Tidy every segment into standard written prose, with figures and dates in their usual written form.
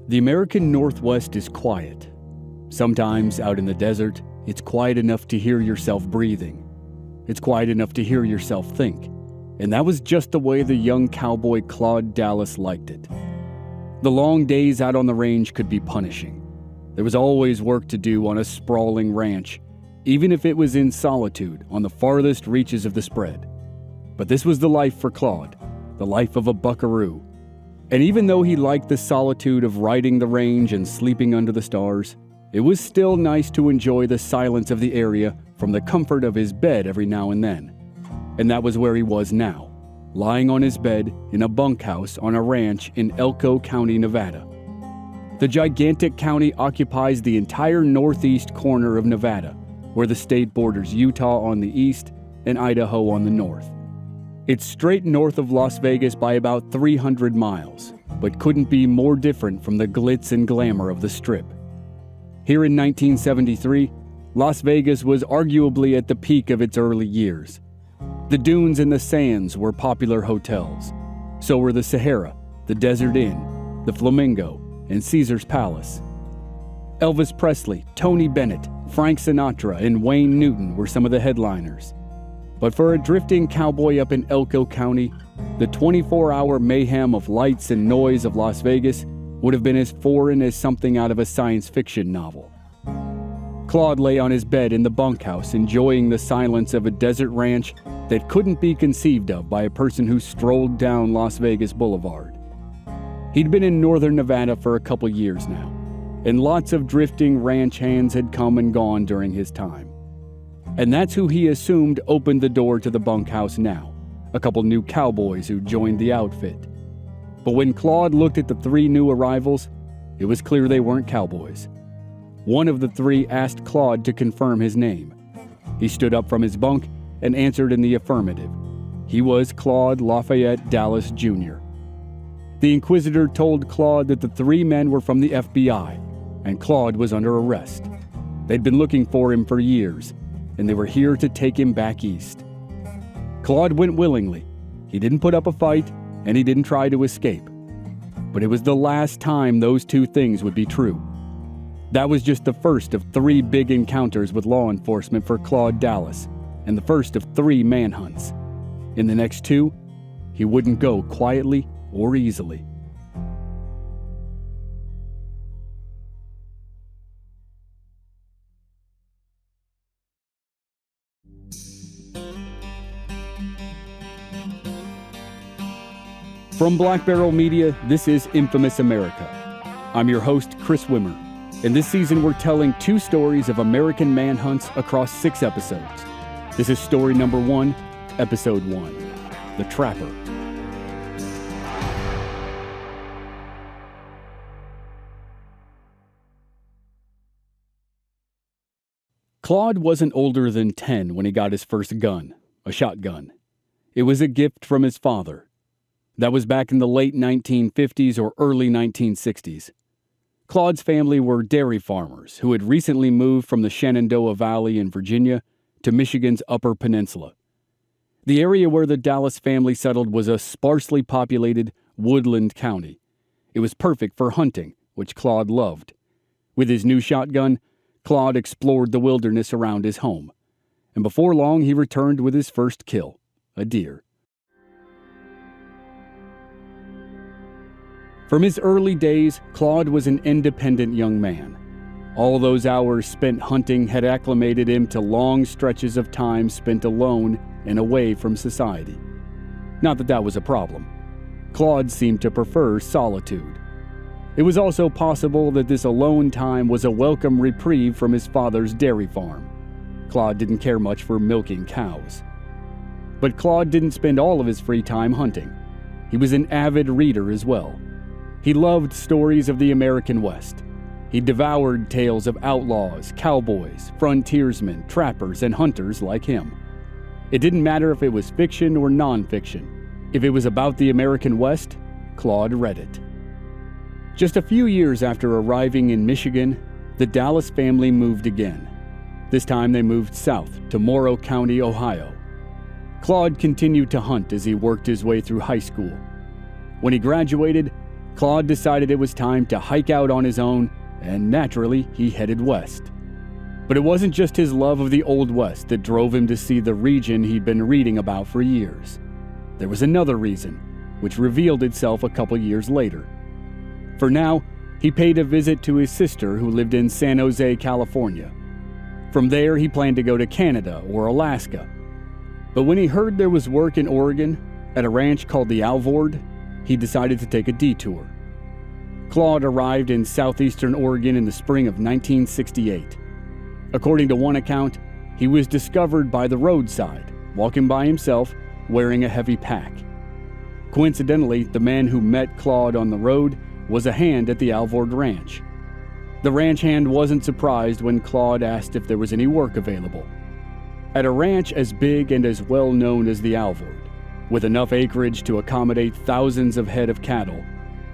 The American Northwest is quiet. Sometimes out in the desert, it's quiet enough to hear yourself breathing. It's quiet enough to hear yourself think. And that was just the way the young cowboy Claude Dallas liked it. The long days out on the range could be punishing. There was always work to do on a sprawling ranch, even if it was in solitude on the farthest reaches of the spread. But this was the life for Claude, the life of a buckaroo. And even though he liked the solitude of riding the range and sleeping under the stars, it was still nice to enjoy the silence of the area from the comfort of his bed every now and then. And that was where he was now, lying on his bed in a bunkhouse on a ranch in Elko County, Nevada. The gigantic county occupies the entire northeast corner of Nevada, where the state borders Utah on the east and Idaho on the north. It's straight north of Las Vegas by about 300 miles, but couldn't be more different from the glitz and glamour of the Strip. Here in 1973, Las Vegas was arguably at the peak of its early years. The dunes and the sands were popular hotels. So were the Sahara, the Desert Inn, the Flamingo, and Caesar's Palace. Elvis Presley, Tony Bennett, Frank Sinatra, and Wayne Newton were some of the headliners. But for a drifting cowboy up in Elko County, the 24-hour mayhem of lights and noise of Las Vegas would have been as foreign as something out of a science fiction novel. Claude lay on his bed in the bunkhouse enjoying the silence of a desert ranch that couldn't be conceived of by a person who strolled down Las Vegas Boulevard. He'd been in northern Nevada for a couple years now, and lots of drifting ranch hands had come and gone during his time. And that's who he assumed opened the door to the bunkhouse now, a couple new cowboys who joined the outfit. But when Claude looked at the three new arrivals, it was clear they weren't cowboys. One of the three asked Claude to confirm his name. He stood up from his bunk and answered in the affirmative. He was Claude Lafayette Dallas Jr. The inquisitor told Claude that the three men were from the FBI, and Claude was under arrest. They'd been looking for him for years, and they were here to take him back east. Claude went willingly. He didn't put up a fight, and he didn't try to escape. But it was the last time those two things would be true. That was just the first of 3 big encounters with law enforcement for Claude Dallas, and the first of 3 manhunts. In the next 2, he wouldn't go quietly or easily. From Black Barrel Media, this is Infamous America. I'm your host, Chris Wimmer, and this season we're telling 2 stories of American manhunts across 6 episodes. This is story number 1, episode 1, The Trapper. Claude wasn't older than 10 when he got his first gun, a shotgun. It was a gift from his father. That was back in the late 1950s or early 1960s. Claude's family were dairy farmers who had recently moved from the Shenandoah Valley in Virginia to Michigan's Upper Peninsula. The area where the Dallas family settled was a sparsely populated woodland county. It was perfect for hunting, which Claude loved. With his new shotgun, Claude explored the wilderness around his home. And before long, he returned with his first kill, a deer. From his early days, Claude was an independent young man. All those hours spent hunting had acclimated him to long stretches of time spent alone and away from society. Not that that was a problem. Claude seemed to prefer solitude. It was also possible that this alone time was a welcome reprieve from his father's dairy farm. Claude didn't care much for milking cows. But Claude didn't spend all of his free time hunting. He was an avid reader as well. He loved stories of the American West. He devoured tales of outlaws, cowboys, frontiersmen, trappers, and hunters like him. It didn't matter if it was fiction or nonfiction. If it was about the American West, Claude read it. Just a few years after arriving in Michigan, the Dallas family moved again. This time they moved south to Morrow County, Ohio. Claude continued to hunt as he worked his way through high school. When he graduated, Claude decided it was time to hike out on his own, and naturally, he headed west. But it wasn't just his love of the Old West that drove him to see the region he'd been reading about for years. There was another reason, which revealed itself a couple years later. For now, he paid a visit to his sister who lived in San Jose, California. From there, he planned to go to Canada or Alaska. But when he heard there was work in Oregon, at a ranch called the Alvord, he decided to take a detour. Claude arrived in southeastern Oregon in the spring of 1968. According to one account, he was discovered by the roadside, walking by himself, wearing a heavy pack. Coincidentally, the man who met Claude on the road was a hand at the Alvord Ranch. The ranch hand wasn't surprised when Claude asked if there was any work available. At a ranch as big and as well known as the Alvord, with enough acreage to accommodate thousands of head of cattle,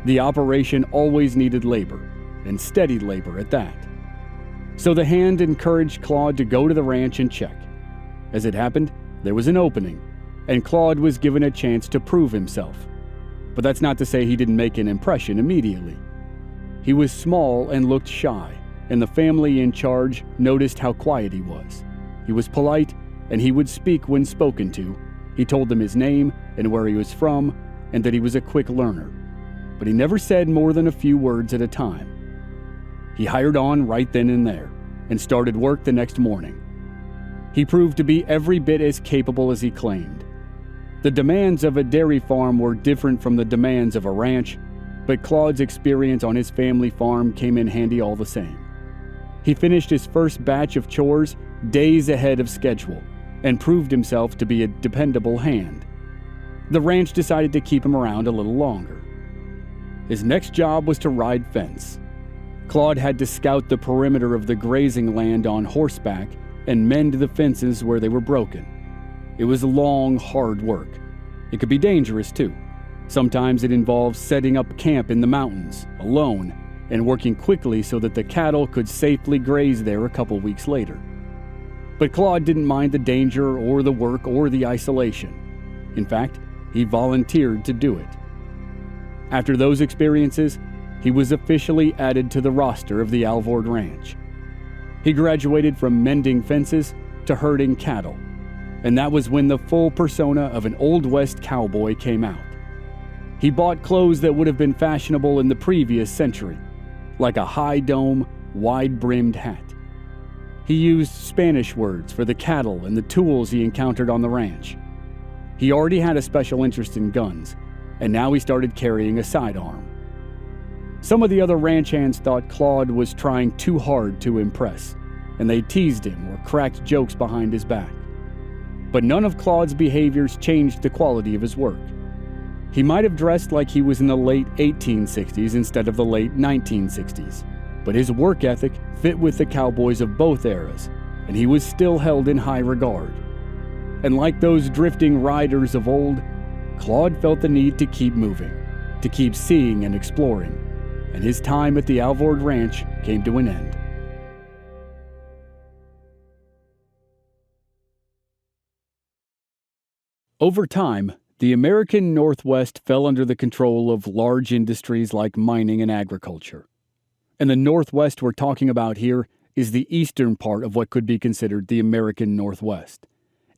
the operation always needed labor, and steady labor at that. So the hand encouraged Claude to go to the ranch and check. As it happened, there was an opening, and Claude was given a chance to prove himself. But that's not to say he didn't make an impression immediately. He was small and looked shy, and the family in charge noticed how quiet he was. He was polite, and he would speak when spoken to. He told them his name and where he was from, and that he was a quick learner. But he never said more than a few words at a time. He hired on right then and there, and started work the next morning. He proved to be every bit as capable as he claimed. The demands of a dairy farm were different from the demands of a ranch, but Claude's experience on his family farm came in handy all the same. He finished his first batch of chores days ahead of schedule, and proved himself to be a dependable hand. The ranch decided to keep him around a little longer. His next job was to ride fence. Claude had to scout the perimeter of the grazing land on horseback and mend the fences where they were broken. It was long, hard work. It could be dangerous too. Sometimes it involved setting up camp in the mountains, alone, and working quickly so that the cattle could safely graze there a couple weeks later. But Claude didn't mind the danger or the work or the isolation. In fact, he volunteered to do it. After those experiences, he was officially added to the roster of the Alvord Ranch. He graduated from mending fences to herding cattle, and that was when the full persona of an Old West cowboy came out. He bought clothes that would have been fashionable in the previous century, like a high dome, wide-brimmed hat. He used Spanish words for the cattle and the tools he encountered on the ranch. He already had a special interest in guns, and now he started carrying a sidearm. Some of the other ranch hands thought Claude was trying too hard to impress, and they teased him or cracked jokes behind his back. But none of Claude's behaviors changed the quality of his work. He might have dressed like he was in the late 1860s instead of the late 1960s, but his work ethic fit with the cowboys of both eras, and he was still held in high regard. And like those drifting riders of old, Claude felt the need to keep moving, to keep seeing and exploring, and his time at the Alvord Ranch came to an end. Over time, the American Northwest fell under the control of large industries like mining and agriculture. And the Northwest we're talking about here is the eastern part of what could be considered the American Northwest.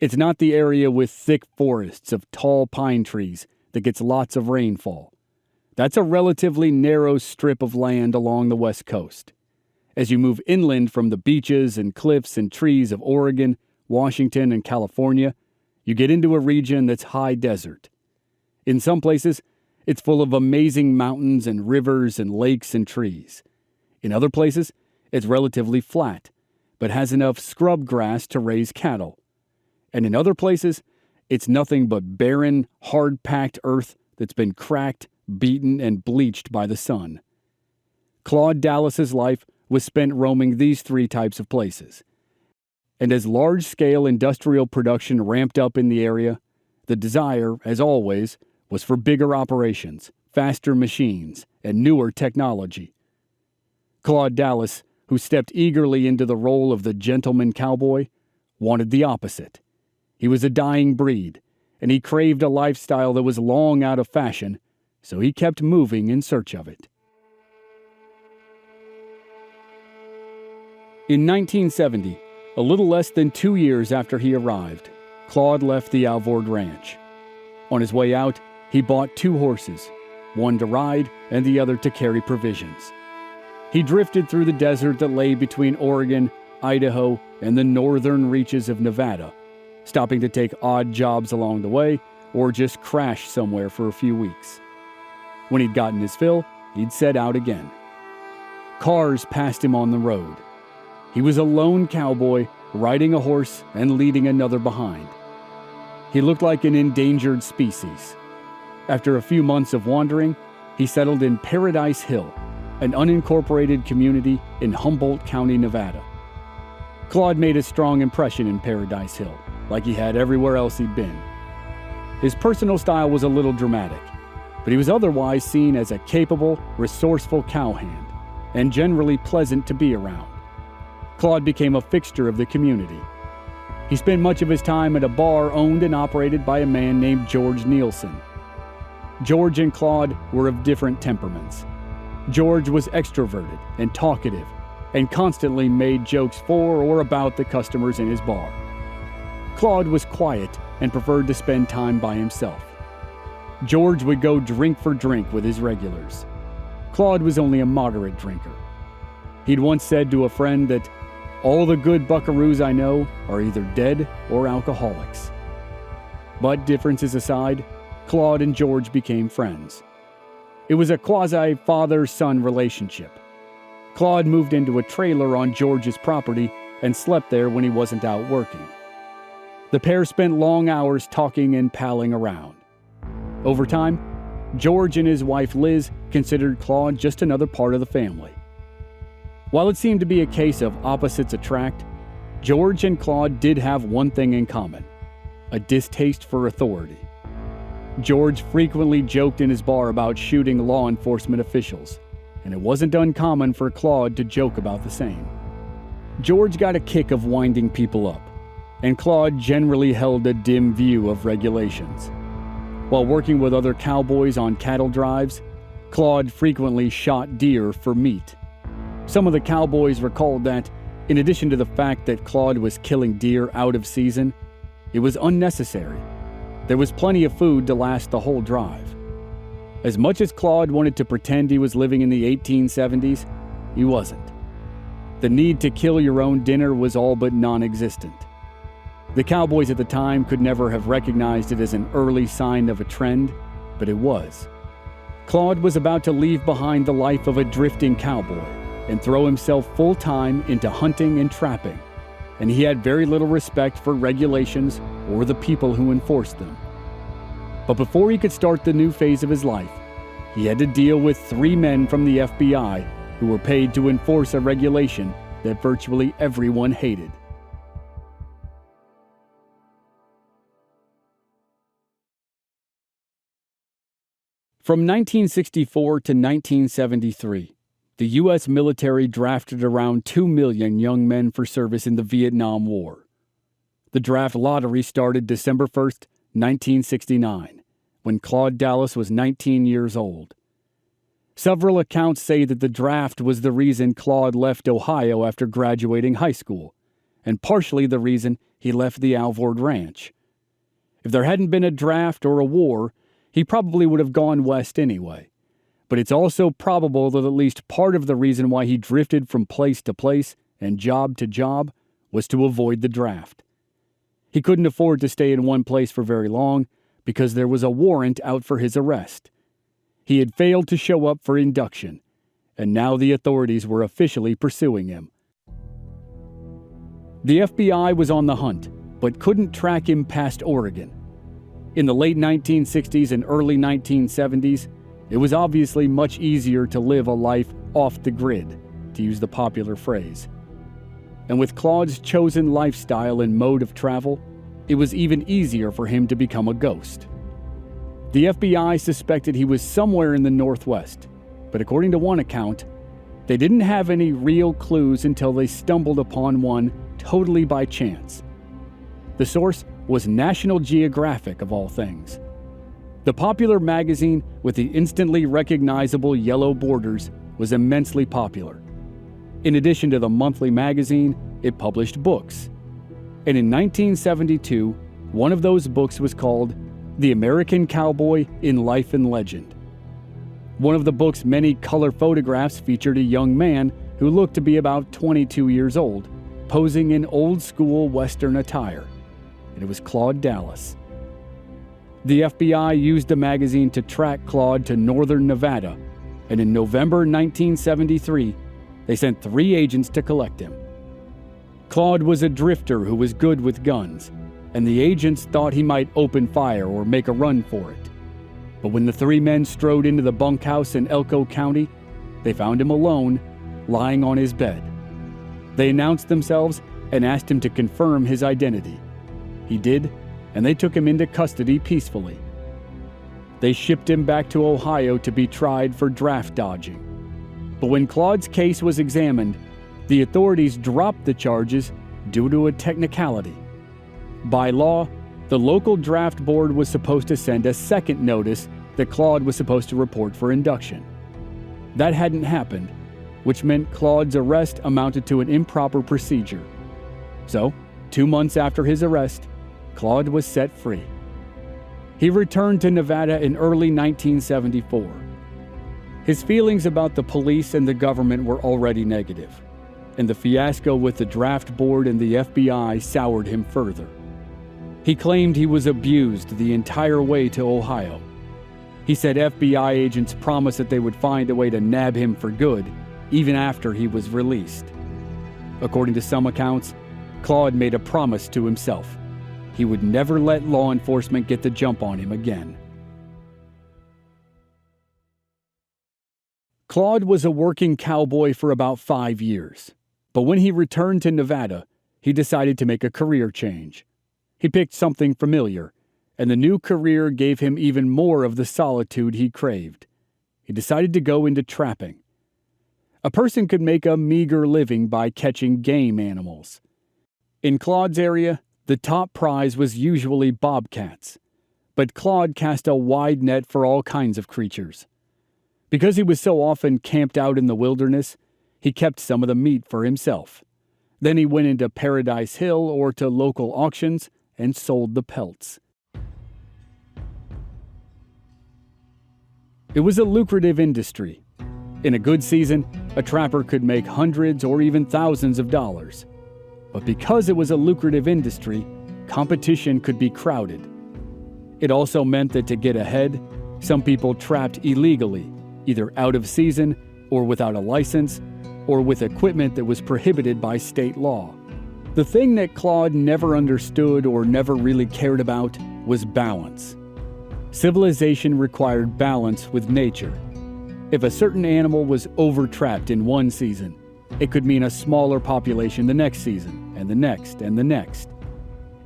It's not the area with thick forests of tall pine trees that gets lots of rainfall. That's a relatively narrow strip of land along the West Coast. As you move inland from the beaches and cliffs and trees of Oregon, Washington, and California, you get into a region that's high desert. In some places, it's full of amazing mountains and rivers and lakes and trees. In other places, it's relatively flat, but has enough scrub grass to raise cattle. And in other places, it's nothing but barren, hard-packed earth that's been cracked, beaten, and bleached by the sun. Claude Dallas's life was spent roaming these three types of places. And as large-scale industrial production ramped up in the area, the desire, as always, was for bigger operations, faster machines, and newer technology. Claude Dallas, who stepped eagerly into the role of the gentleman cowboy, wanted the opposite. He was a dying breed, and he craved a lifestyle that was long out of fashion, so he kept moving in search of it. In 1970, a little less than 2 years after he arrived, Claude left the Alvord Ranch. On his way out, he bought 2 horses, one to ride and the other to carry provisions. He drifted through the desert that lay between Oregon, Idaho, and the northern reaches of Nevada, stopping to take odd jobs along the way or just crash somewhere for a few weeks. When he'd gotten his fill, he'd set out again. Cars passed him on the road. He was a lone cowboy, riding a horse and leading another behind. He looked like an endangered species. After a few months of wandering, he settled in Paradise Hill, an unincorporated community in Humboldt County, Nevada. Claude made a strong impression in Paradise Hill, like he had everywhere else he'd been. His personal style was a little dramatic, but he was otherwise seen as a capable, resourceful cowhand, and generally pleasant to be around. Claude became a fixture of the community. He spent much of his time at a bar owned and operated by a man named George Nielsen. George and Claude were of different temperaments. George was extroverted and talkative, and constantly made jokes for or about the customers in his bar. Claude was quiet and preferred to spend time by himself. George would go drink for drink with his regulars. Claude was only a moderate drinker. He'd once said to a friend that all the good buckaroos I know are either dead or alcoholics. But differences aside, Claude and George became friends. It was a quasi-father-son relationship. Claude moved into a trailer on George's property and slept there when he wasn't out working. The pair spent long hours talking and palling around. Over time, George and his wife Liz considered Claude just another part of the family. While it seemed to be a case of opposites attract, George and Claude did have one thing in common: a distaste for authority. George frequently joked in his bar about shooting law enforcement officials, and it wasn't uncommon for Claude to joke about the same. George got a kick of winding people up, and Claude generally held a dim view of regulations. While working with other cowboys on cattle drives, Claude frequently shot deer for meat. Some of the cowboys recalled that, in addition to the fact that Claude was killing deer out of season, it was unnecessary. There was plenty of food to last the whole drive. As much as Claude wanted to pretend he was living in the 1870s, he wasn't. The need to kill your own dinner was all but non-existent. The cowboys at the time could never have recognized it as an early sign of a trend, but it was. Claude was about to leave behind the life of a drifting cowboy and throw himself full-time into hunting and trapping, and he had very little respect for regulations or the people who enforced them. But before he could start the new phase of his life, he had to deal with 3 men from the FBI who were paid to enforce a regulation that virtually everyone hated. From 1964 to 1973, the U.S. military drafted around 2 million young men for service in the Vietnam War. The draft lottery started December 1st, 1969, when Claude Dallas was 19 years old. Several accounts say that the draft was the reason Claude left Ohio after graduating high school, and partially the reason he left the Alvord Ranch. If there hadn't been a draft or a war, he probably would have gone west anyway. But it's also probable that at least part of the reason why he drifted from place to place and job to job was to avoid the draft. He couldn't afford to stay in one place for very long because there was a warrant out for his arrest. He had failed to show up for induction, and now the authorities were officially pursuing him. The FBI was on the hunt, but couldn't track him past Oregon. In the late 1960s and early 1970s, it was obviously much easier to live a life off the grid, to use the popular phrase. And with Claude's chosen lifestyle and mode of travel, it was even easier for him to become a ghost. The FBI suspected he was somewhere in the Northwest, but according to one account, they didn't have any real clues until they stumbled upon one totally by chance. The source was National Geographic, of all things. The popular magazine with the instantly recognizable yellow borders was immensely popular. In addition to the monthly magazine, it published books. And in 1972, one of those books was called The American Cowboy in Life and Legend. One of the book's many color photographs featured a young man who looked to be about 22 years old, posing in old-school Western attire. And it was Claude Dallas. The FBI used the magazine to track Claude to northern Nevada, and in November 1973, they sent 3 agents to collect him. Claude was a drifter who was good with guns, and the agents thought he might open fire or make a run for it. But when the 3 men strode into the bunkhouse in Elko County, they found him alone, lying on his bed. They announced themselves and asked him to confirm his identity. He did, and they took him into custody peacefully. They shipped him back to Ohio to be tried for draft dodging. But when Claude's case was examined, the authorities dropped the charges due to a technicality. By law, the local draft board was supposed to send a second notice that Claude was supposed to report for induction. That hadn't happened, which meant Claude's arrest amounted to an improper procedure. So, 2 months after his arrest, Claude was set free. He returned to Nevada in early 1974. His feelings about the police and the government were already negative, and the fiasco with the draft board and the FBI soured him further. He claimed he was abused the entire way to Ohio. He said FBI agents promised that they would find a way to nab him for good, even after he was released. According to some accounts, Claude made a promise to himself. He would never let law enforcement get the jump on him again. Claude was a working cowboy for about 5 years, but when he returned to Nevada, he decided to make a career change. He picked something familiar, and the new career gave him even more of the solitude he craved. He decided to go into trapping. A person could make a meager living by catching game animals. In Claude's area, the top prize was usually bobcats, but Claude cast a wide net for all kinds of creatures. Because he was so often camped out in the wilderness, he kept some of the meat for himself. Then he went into Paradise Hill or to local auctions and sold the pelts. It was a lucrative industry. In a good season, a trapper could make hundreds or even thousands of dollars. But because it was a lucrative industry, competition could be crowded. It also meant that to get ahead, some people trapped illegally, either out of season or without a license, or with equipment that was prohibited by state law. The thing that Claude never understood or never really cared about was balance. Civilization required balance with nature. If a certain animal was over-trapped in one season, it could mean a smaller population the next season, and the next, and the next.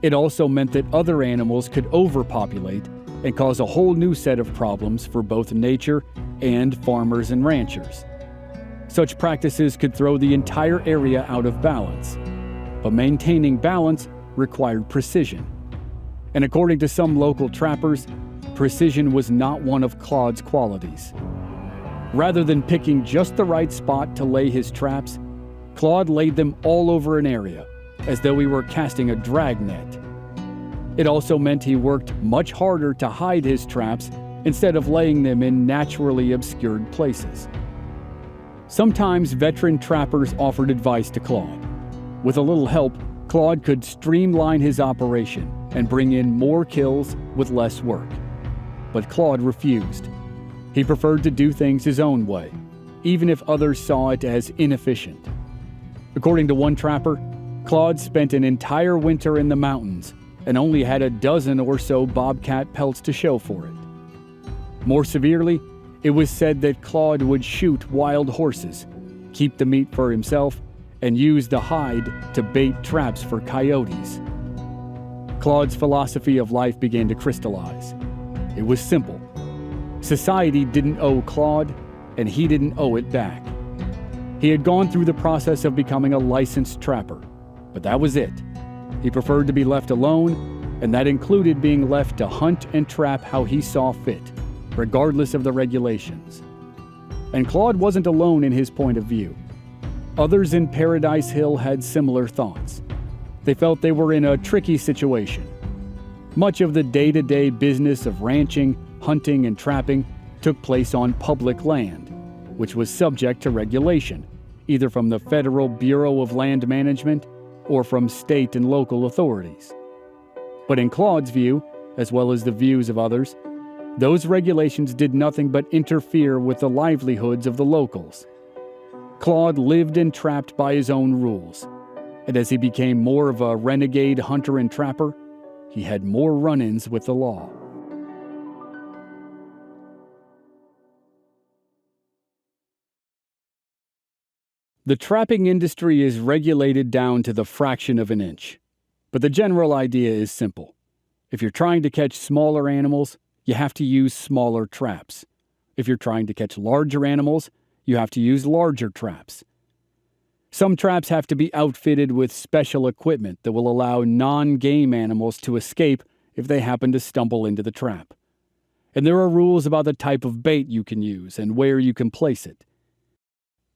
It also meant that other animals could overpopulate and cause a whole new set of problems for both nature and farmers and ranchers. Such practices could throw the entire area out of balance, but maintaining balance required precision. And according to some local trappers, precision was not one of Claude's qualities. Rather than picking just the right spot to lay his traps, Claude laid them all over an area, as though he were casting a dragnet. It also meant he worked much harder to hide his traps instead of laying them in naturally obscured places. Sometimes veteran trappers offered advice to Claude. With a little help, Claude could streamline his operation and bring in more kills with less work. But Claude refused. He preferred to do things his own way, even if others saw it as inefficient. According to one trapper, Claude spent an entire winter in the mountains and only had a dozen or so bobcat pelts to show for it. More severely, it was said that Claude would shoot wild horses, keep the meat for himself, and use the hide to bait traps for coyotes. Claude's philosophy of life began to crystallize. It was simple. Society didn't owe Claude, and he didn't owe it back. He had gone through the process of becoming a licensed trapper, but that was it. He preferred to be left alone and that included being left to hunt and trap how he saw fit, regardless of the regulations. And Claude wasn't alone in his point of view. Others in Paradise Hill had similar thoughts. They felt they were in a tricky situation. Much of the day-to-day business of ranching, hunting, and trapping took place on public land, which was subject to regulation, either from the Federal Bureau of Land Management or from state and local authorities. But in Claude's view, as well as the views of others, those regulations did nothing but interfere with the livelihoods of the locals. Claude lived and trapped by his own rules, and as he became more of a renegade hunter and trapper, he had more run-ins with the law. The trapping industry is regulated down to the fraction of an inch, but the general idea is simple. If you're trying to catch smaller animals, you have to use smaller traps. If you're trying to catch larger animals, you have to use larger traps. Some traps have to be outfitted with special equipment that will allow non-game animals to escape if they happen to stumble into the trap. And there are rules about the type of bait you can use and where you can place it.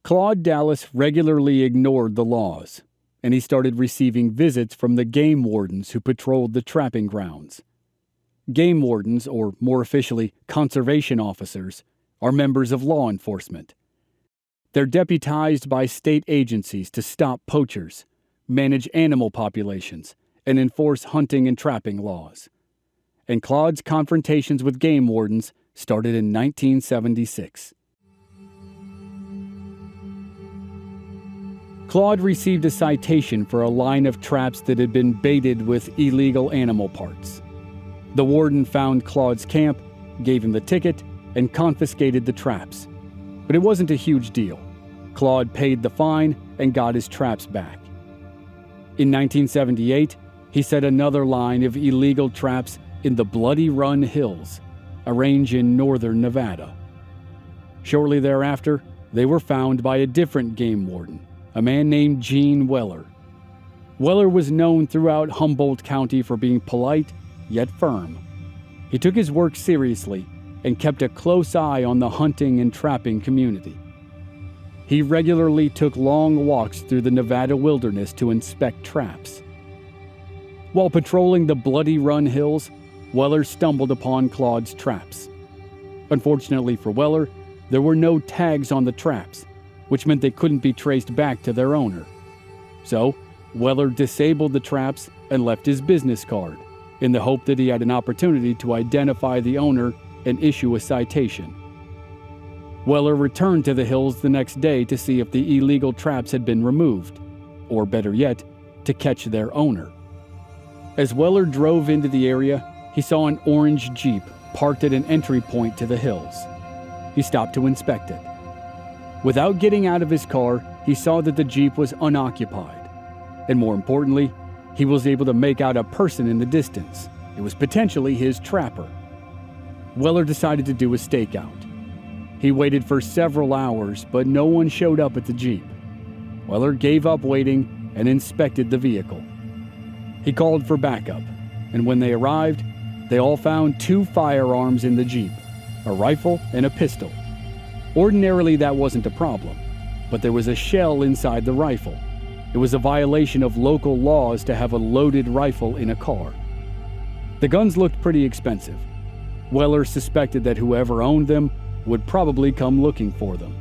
Claude Dallas regularly ignored the laws, and he started receiving visits from the game wardens who patrolled the trapping grounds. Game wardens, or more officially, conservation officers, are members of law enforcement. They're deputized by state agencies to stop poachers, manage animal populations, and enforce hunting and trapping laws. And Claude's confrontations with game wardens started in 1976. Claude received a citation for a line of traps that had been baited with illegal animal parts. The warden found Claude's camp, gave him the ticket, and confiscated the traps. But it wasn't a huge deal. Claude paid the fine and got his traps back. In 1978, he set another line of illegal traps in the Bloody Run Hills, a range in northern Nevada. Shortly thereafter, they were found by a different game warden, a man named Gene Weller. Weller was known throughout Humboldt County for being polite, yet firm. He took his work seriously and kept a close eye on the hunting and trapping community. He regularly took long walks through the Nevada wilderness to inspect traps. While patrolling the Bloody Run Hills, Weller stumbled upon Claude's traps. Unfortunately for Weller, there were no tags on the traps, which meant they couldn't be traced back to their owner. So, Weller disabled the traps and left his business card, in the hope that he had an opportunity to identify the owner and issue a citation. Weller returned to the hills the next day to see if the illegal traps had been removed, or better yet, to catch their owner. As Weller drove into the area, he saw an orange Jeep parked at an entry point to the hills. He stopped to inspect it. Without getting out of his car, he saw that the Jeep was unoccupied. And more importantly, he was able to make out a person in the distance. It was potentially his trapper. Weller decided to do a stakeout. He waited for several hours, but no one showed up at the Jeep. Weller gave up waiting and inspected the vehicle. He called for backup, and when they arrived, they all found 2 firearms in the Jeep, a rifle and a pistol. Ordinarily, that wasn't a problem, but there was a shell inside the rifle. It was a violation of local laws to have a loaded rifle in a car. The guns looked pretty expensive. Weller suspected that whoever owned them would probably come looking for them.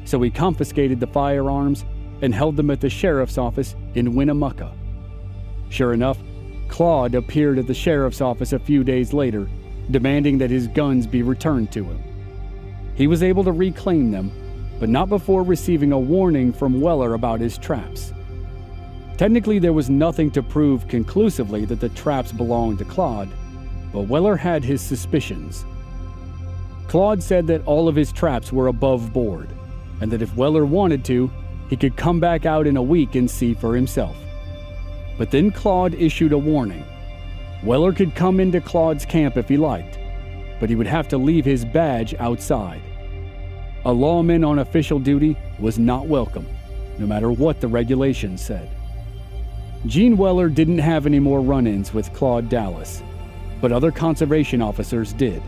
So he confiscated the firearms and held them at the sheriff's office in Winnemucca. Sure enough, Claude appeared at the sheriff's office a few days later, demanding that his guns be returned to him. He was able to reclaim them, but not before receiving a warning from Weller about his traps. Technically, there was nothing to prove conclusively that the traps belonged to Claude, but Weller had his suspicions. Claude said that all of his traps were above board, and that if Weller wanted to, he could come back out in a week and see for himself. But then Claude issued a warning. Weller could come into Claude's camp if he liked, but he would have to leave his badge outside. A lawman on official duty was not welcome, no matter what the regulations said. Gene Weller didn't have any more run-ins with Claude Dallas, but other conservation officers did.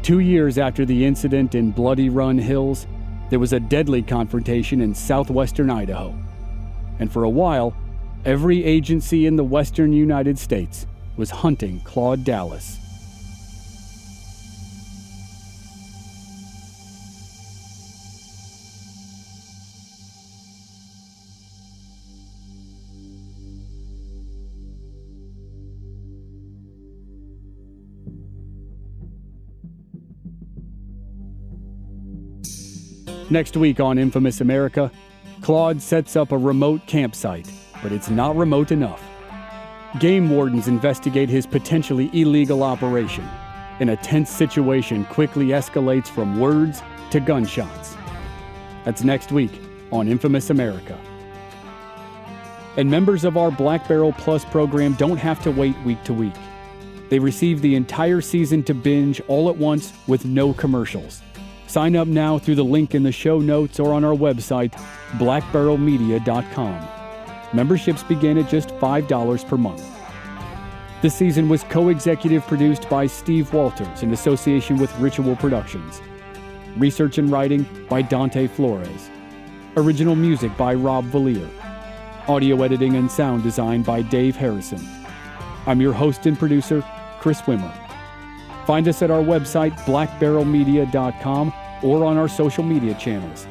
2 years after the incident in Bloody Run Hills, there was a deadly confrontation in southwestern Idaho. And for a while, every agency in the western United States was hunting Claude Dallas. Next week on Infamous America, Claude sets up a remote campsite, but it's not remote enough. Game wardens investigate his potentially illegal operation, and a tense situation quickly escalates from words to gunshots. That's next week on Infamous America. And members of our Black Barrel Plus program don't have to wait week to week. They receive the entire season to binge all at once with no commercials. Sign up now through the link in the show notes or on our website, blackbarrelmedia.com. Memberships begin at just $5 per month. This season was co-executive produced by Steve Walters in association with Ritual Productions. Research and writing by Dante Flores. Original music by Rob Valier. Audio editing and sound design by Dave Harrison. I'm your host and producer, Chris Wimmer. Find us at our website, blackbarrelmedia.com, or on our social media channels.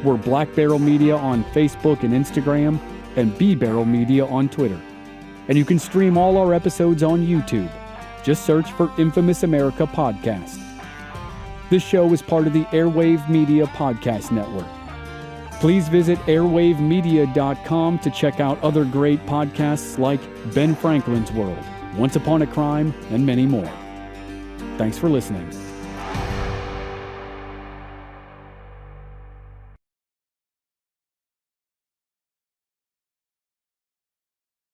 We're Black Barrel Media on Facebook and Instagram, and B Barrel Media on Twitter. And you can stream all our episodes on YouTube. Just search for Infamous America Podcast. This show is part of the Airwave Media Podcast Network. Please visit airwavemedia.com to check out other great podcasts like Ben Franklin's World, Once Upon a Crime, and many more. Thanks for listening.